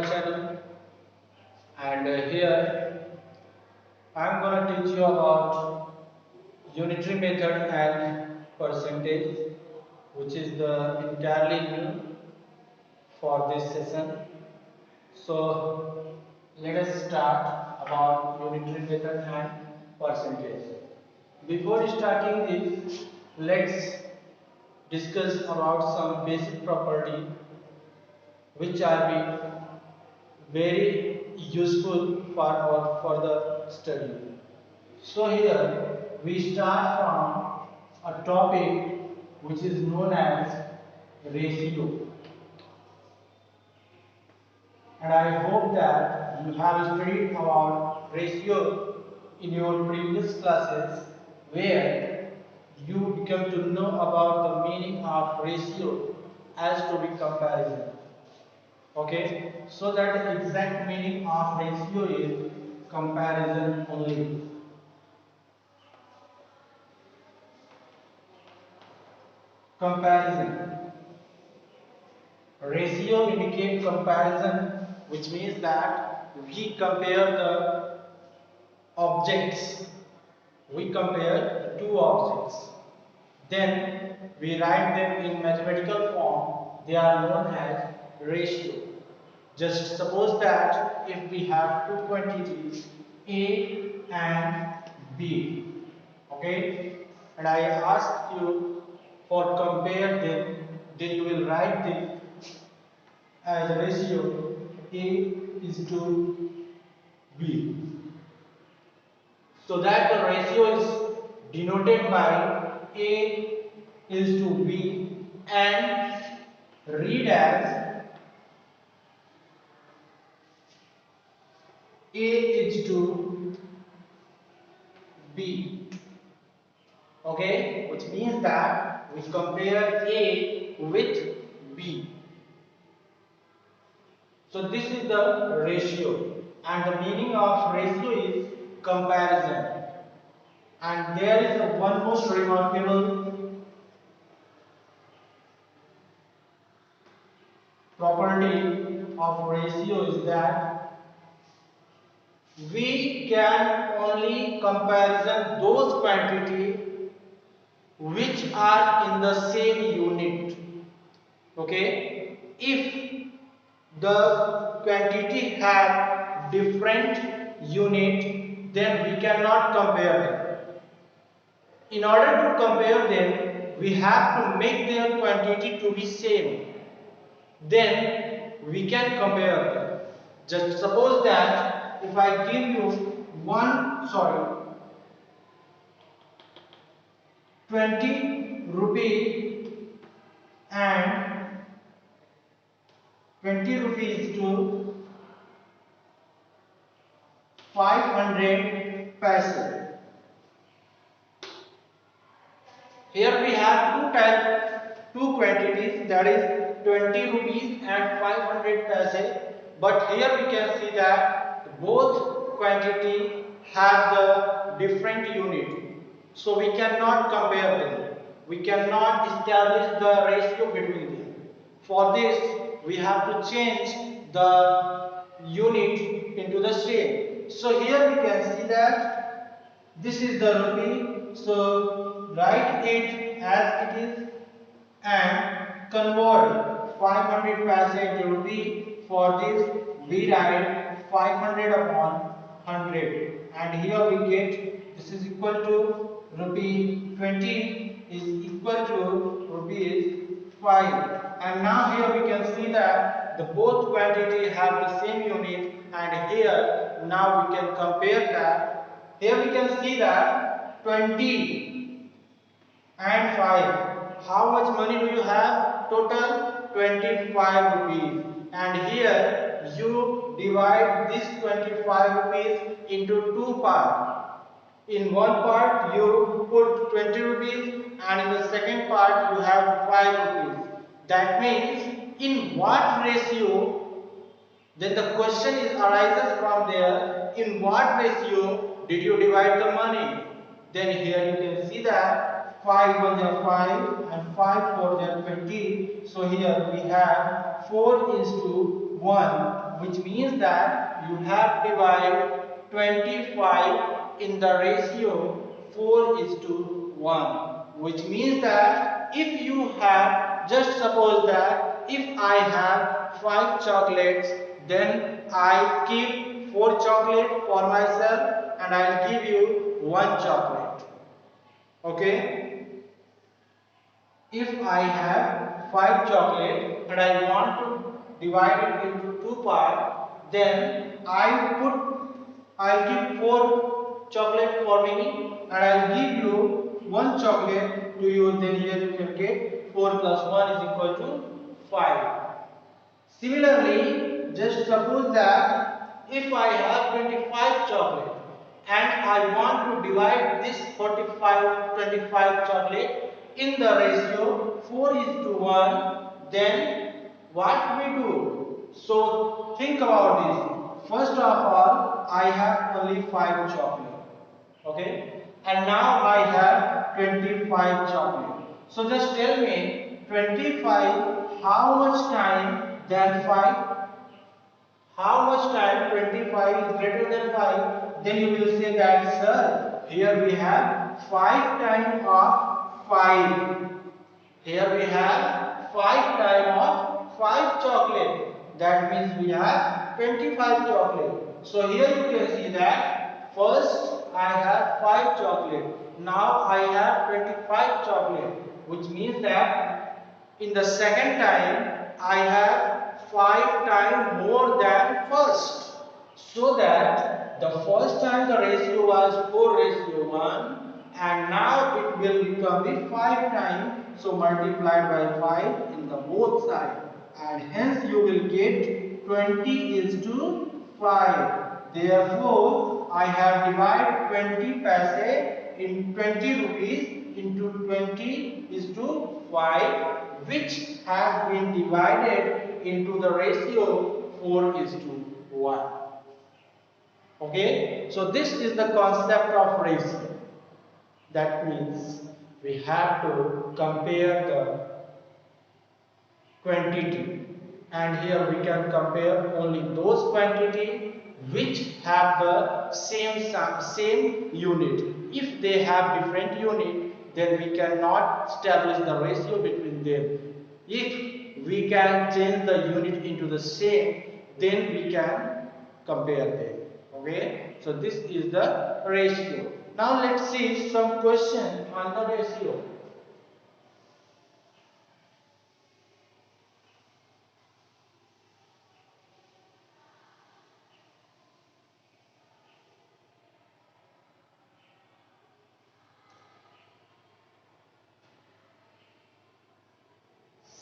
channel, and here I am going to teach you about unitary method and percentage, which is the entirely new for this session. So let us start about unitary method and percentage. Before starting this, let's discuss about some basic property which are very useful for our further study. So here we start from a topic which is known as ratio, and I hope that you have studied about ratio in your previous classes, where you become to know about the meaning of ratio as to be comparison. Okay, so that the exact meaning of ratio is comparison only. Comparison. Ratio indicate comparison, which means that we compare the objects. We compare the two objects. Then we write them in mathematical form. They are known as ratio. Just suppose that if we have two quantities A and B, okay, and I ask you for compare them, then you will write them as a ratio A is to B. So that the ratio is denoted by A is to B and read as A is to B. Okay, which means that we compare A with B. So this is the ratio, and the meaning of ratio is comparison. And there is one most remarkable property of ratio is that we can only comparison those quantity which are in the same unit. Okay, if the quantity have different unit, then we cannot compare them. In order to compare them, we have to make their quantity to be same. Then we can compare them. Just suppose that if I give you 20 rupee and 20 rupees to 500 paise. Here we have two quantities, that is 20 rupees and 500 paise. But here we can see that both quantity have the different unit. So we cannot compare them. We cannot establish the ratio between them. For this, we have to change the unit into the same. So here we can see that this is the rupee. So write it as it is and convert 500 paise into rupee. For this, we write 500 upon 100, and here we get this is equal to rupee 20 is equal to rupees 5. And now here we can see that the both quantity have the same unit, and here now we can compare that. Here we can see that 20 and 5. How much money do you have? Total 25 rupees. And here you divide this 25 rupees into two parts. In one part you put 20 rupees and in the second part you have 5 rupees. That means in what ratio, then the question is arises from there, in what ratio did you divide the money? Then here you can see that 5 1 are 5 and 5 4 are 20. So here we have 4 is to 1 which means that you have divided 25 in the ratio 4 is to 1, which means that if you have, just suppose that if I have 5 chocolates, then I keep 4 chocolates for myself and I'll give you 1 chocolate. Okay? If I have 5 chocolate and I want to divide it into 2 parts, then I'll give 4 chocolate for me and I'll give you 1 chocolate to you. Then here you can get 4 plus 1 is equal to 5. Similarly, just suppose that if I have 25 chocolate and I want to divide this 25 chocolate in the ratio 4 is to 1, then what we do? So think about this. First of all, I have only 5 chocolate. Okay, and now I have 25 chocolate. So just tell me 25, how much time than 5? How much time 25 is greater than 5? Then you will say that, sir, here we have 5 times of 5. Here we have 5 times of 5 chocolate. That means we have 25 chocolate. So here you can see that first I have 5 chocolate. Now I have 25 chocolate, which means that in the second time I have 5 times more than first. So that the first time the ratio was 4:1 and now it will become the 5 times. So multiplied by 5 in the both sides, and hence you will get 20 is to 5. Therefore, I have divided 20 paise in 20 rupees into 20 is to 5, which has been divided into the ratio 4 is to 1. Okay, so this is the concept of ratio. That means we have to compare the quantity, and here we can compare only those quantity which have the same unit. If they have different unit, then we cannot establish the ratio between them. If we can change the unit into the same, then we can compare them. Okay, so this is the ratio. Now let's see some question on the ratio.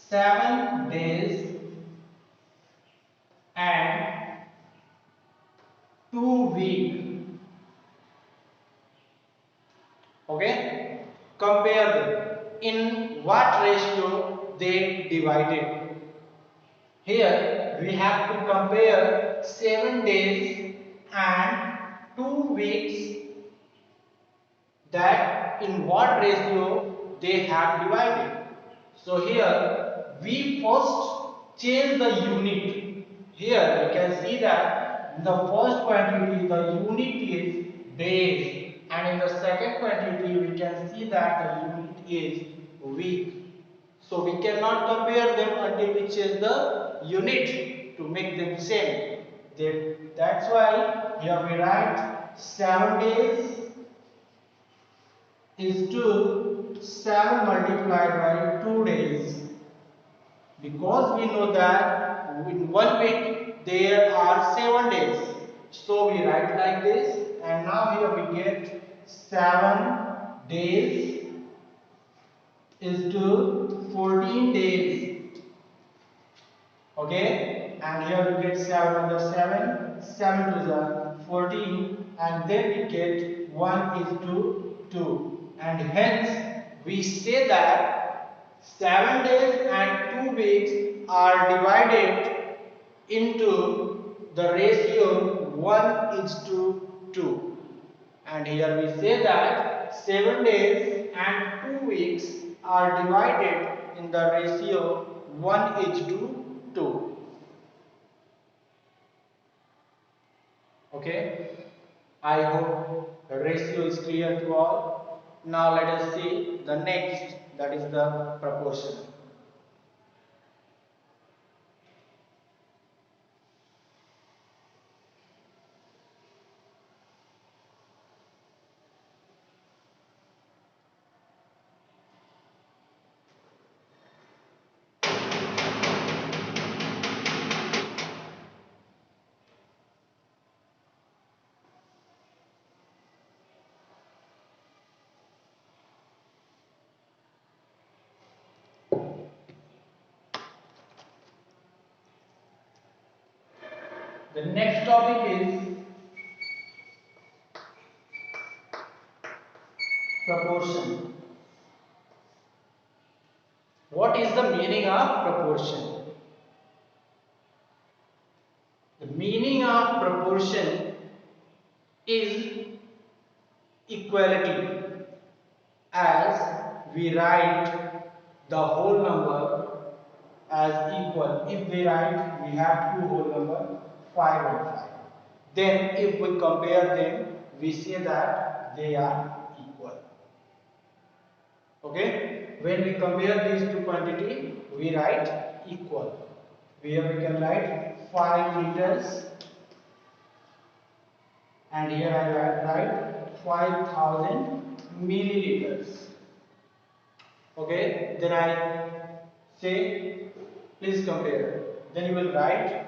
Seven days and 2 weeks. Okay, compare them. In what ratio they divided? Here we have to compare 7 days and 2 weeks, that in what ratio they have divided. So here we first change the unit. Here we can see that in the first quantity the unit is days, and in the second quantity we can see that the unit is week. So we cannot compare them until we change the unit to make them same. That's why here we write 7 days is to 7 multiplied by 2 days, because we know that in 1 week there are 7 days. So we write like this, and now here we get 7 days is to 14 days. Okay, and here we get 7 under 7, 7 to the 14, and then we get 1 is to 2, and hence we say that 7 days and 2 weeks are divided into the ratio 1 is to 2, and here we say that 7 days and 2 weeks are divided in the ratio 1 is to 2. Okay, I hope the ratio is clear to all. Now let us see the next, that is the proportion. The next topic is proportion. What is the meaning of proportion? The meaning of proportion is equality, as we write the whole number as equal. If we write, we have two whole number 5 and 5. Then if we compare them, we say that they are equal. Okay, when we compare these two quantity, we write equal. Here we can write 5 liters, and here I write 5000 milliliters. Okay, then I say please compare. Then you will write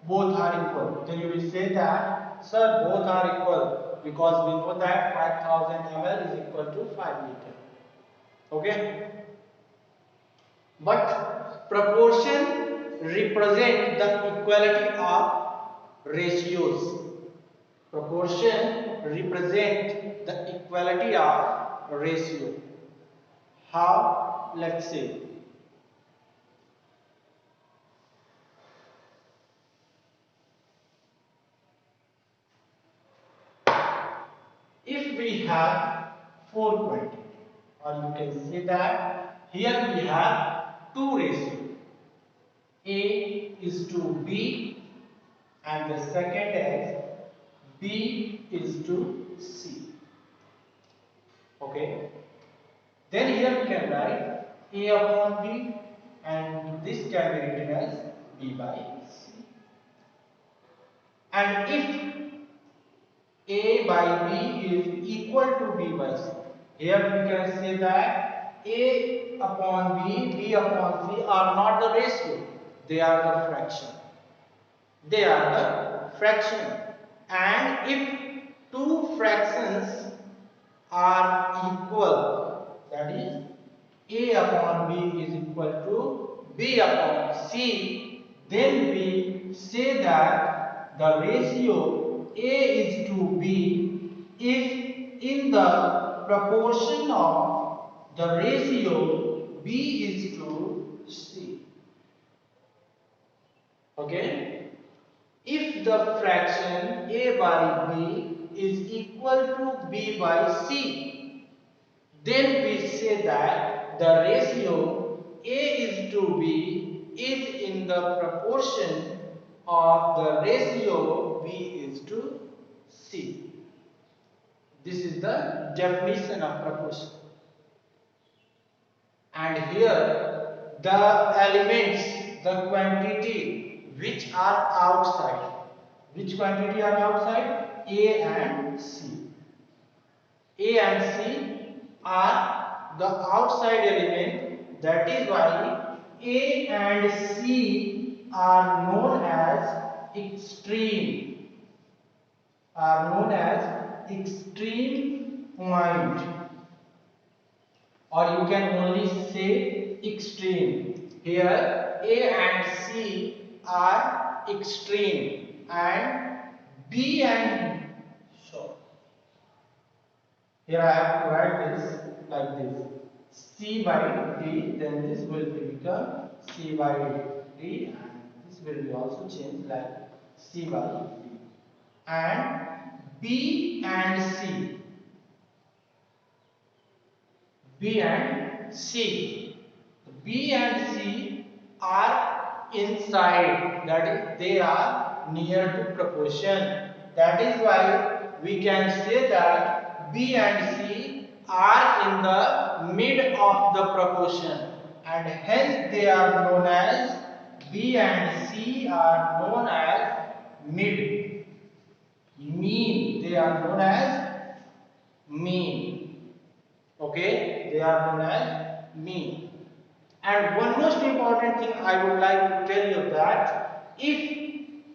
both are equal. Then you will say that sir, both are equal, because we know that 5000 ml is equal to 5 liter. Okay, but proportion represent the equality of ratios. Proportion represent the equality of ratio. How? Let's see. If we have four quantity, or you can say that here we have two ratios. A is to B, and the second is B is to C. Okay. Then here we can write A upon B, and this can be written as B by C. And if A by B is equal to B by C, here we can say that A upon B, B upon C are not the ratio, they are the fraction. They are the fraction. And if two fractions are equal, that is A upon B is equal to B upon C, then we say that the ratio A is to B is in the proportion of the ratio B is to C. Okay? If the fraction A by B is equal to B by C, then we say that the ratio A is to B is in the proportion of the ratio B is to C. This is the definition of proportion. And here the elements, the quantity which are outside. Which quantity are outside? A and C. A and C are the outside element. That is why A and C are known as extreme. Are known as extreme point. Or you can only say extreme. Here A and C are extreme, and B and so here I have to write this like this: C by D, then this will become C by D, and this will be also changed like C by D. And B and C, B and C. B and C are inside, that is, they are near to proportion. That is why we can say that B and C are in the mid of the proportion, and hence they are known as B and C are known as mid. Mean, they are known as mean. Okay, they are known as mean. And one most important thing I would like to tell you that if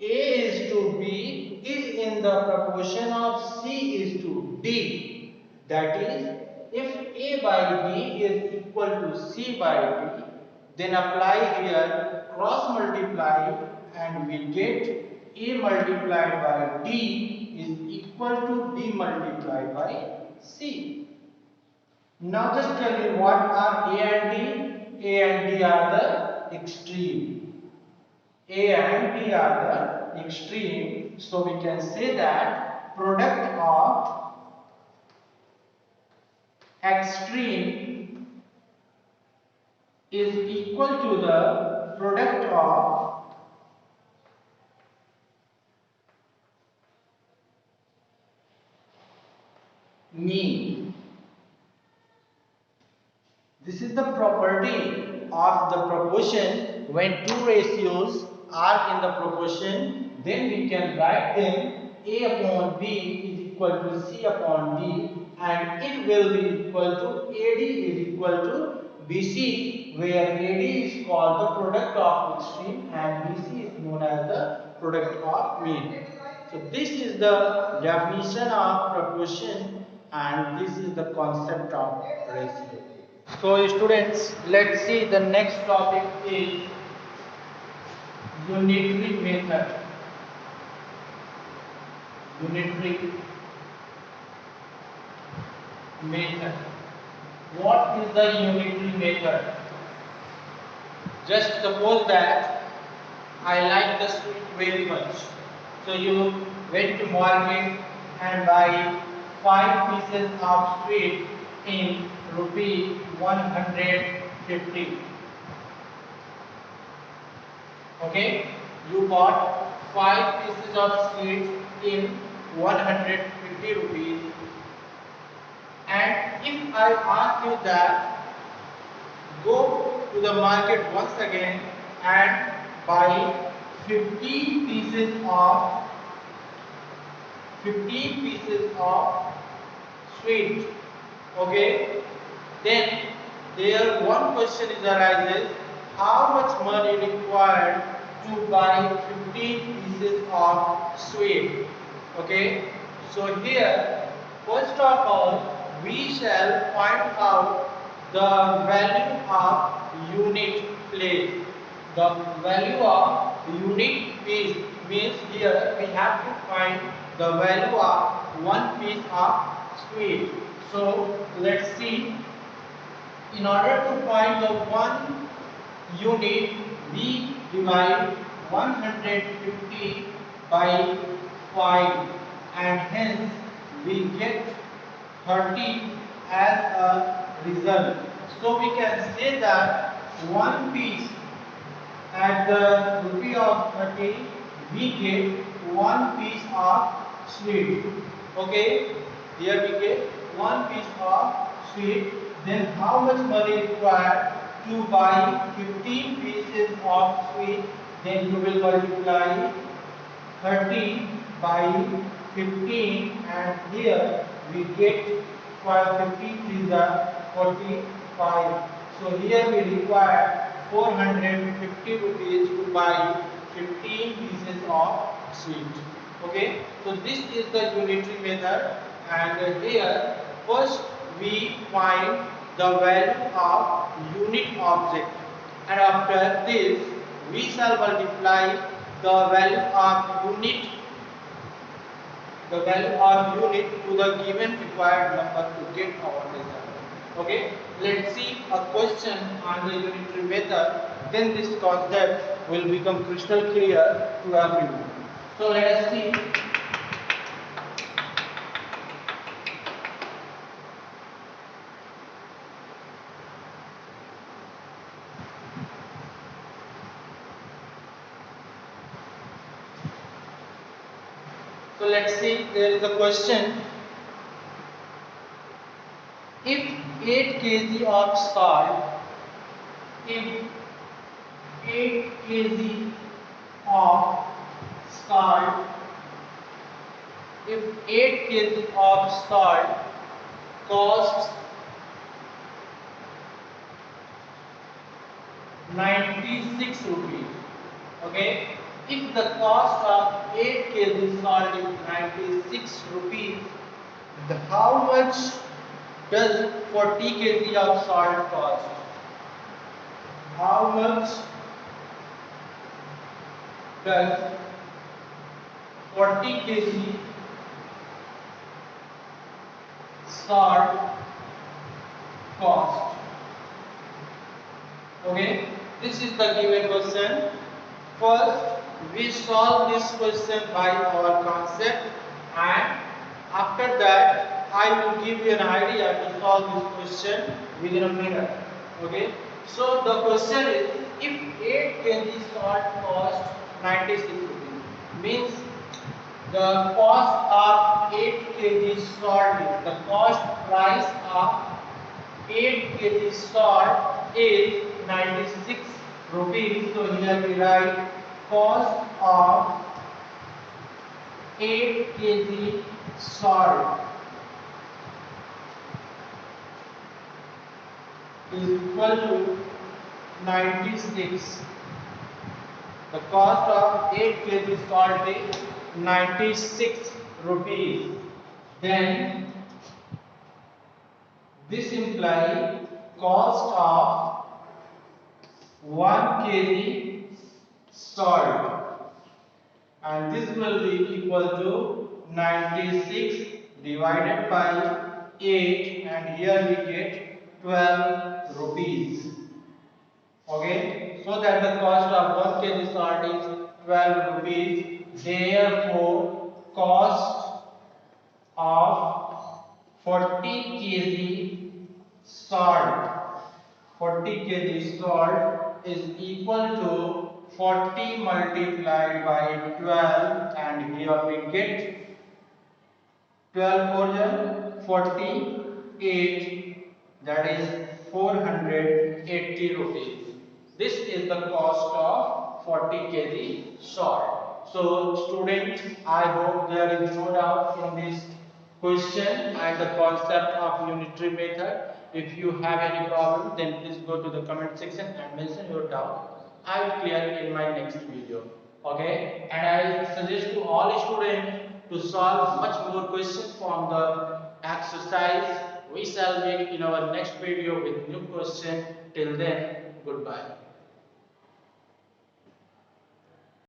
A is to B is in the proportion of C is to D, that is, if A by B is equal to C by D, then apply here cross multiply and we get A multiplied by D is equal to D multiplied by C. Now just tell me what are A and D? A and D are the extreme. A and D are the extreme. So we can say that product of extreme is equal to the product of mean. This is the property of the proportion. When two ratios are in the proportion, then we can write them A upon B is equal to C upon D, and it will be equal to AD is equal to BC, where AD is called the product of extreme and BC is known as the product of mean. So this is the definition of proportion and this is the concept of ratio. So students, let's see the next topic is unitary method. Unitary method. What is the unitary method? Just suppose that I like the sweet very much. So you went to market and buy 5 pieces of sweet in rupee 150. Okay, you bought 5 pieces of sweets in 150 rupees, and if I ask you that go to the market once again and buy 15 pieces of sweet, okay, then there one question is arises, how much money required to buy 15 pieces of sweet? Okay, so here first of all we shall find out the value of unit place. The value of unit piece means here we have to find the value of one piece of sweet. So let's see. In order to find the one unit, we divide 150 by 5 and hence we get 30 as a result. So we can say that one piece at the rupee of 30 we get one piece of sweet. Okay, here we get one piece of sweet. Then how much money required to buy 15 pieces of sweet? Then you will multiply 30 by 15 and here we get 15 is 45. So here we require 450 rupees to buy 15 pieces of sweet. Okay, so this is the unitary method, and here first we find the value of unit object, and after this we shall multiply the value of unit to the given required number to get our result. Okay, let's see a question on the unitary method, then this concept will become crystal clear to everyone. So let us see. So let's see, there is a question. If 8 kg of salt, if 8 kg of salt, if 8 kg of salt costs 96 rupees. Okay, if the cost of 8 kg salt is 96 rupees, how much does 40 kg of salt cost? How much does 40 kg salt cost? Okay, this is the given question. First, we solve this question by our concept, and after that, I will give you an idea to solve this question within a minute. Okay, so the question is, if 8 kg salt costs 96 rupees, means the cost of 8 kg salt is the cost price of 8 kg salt is 96 rupees. So here we write cost of 8 kg salt is equal to 96. The cost of 8 kg salt is 96 rupees. Then this implies cost of 1 kg salt, and this will be equal to 96 divided by 8, and here we get 12 rupees. Okay, so that the cost of 1 kg salt is 12 rupees. Therefore, cost of 40 kg salt, 40 kg salt is equal to 40 multiplied by 12, and here we get 12 portion 48, that is 480 rupees. This is the cost of 40 kg salt. So students, I hope there is no doubt in this question and the concept of unitary method. If you have any problem, then please go to the comment section and mention your doubt. I will clear in my next video. Okay, and I suggest to all students to solve much more questions from the exercise. We shall meet in our next video with new question. Till then, goodbye.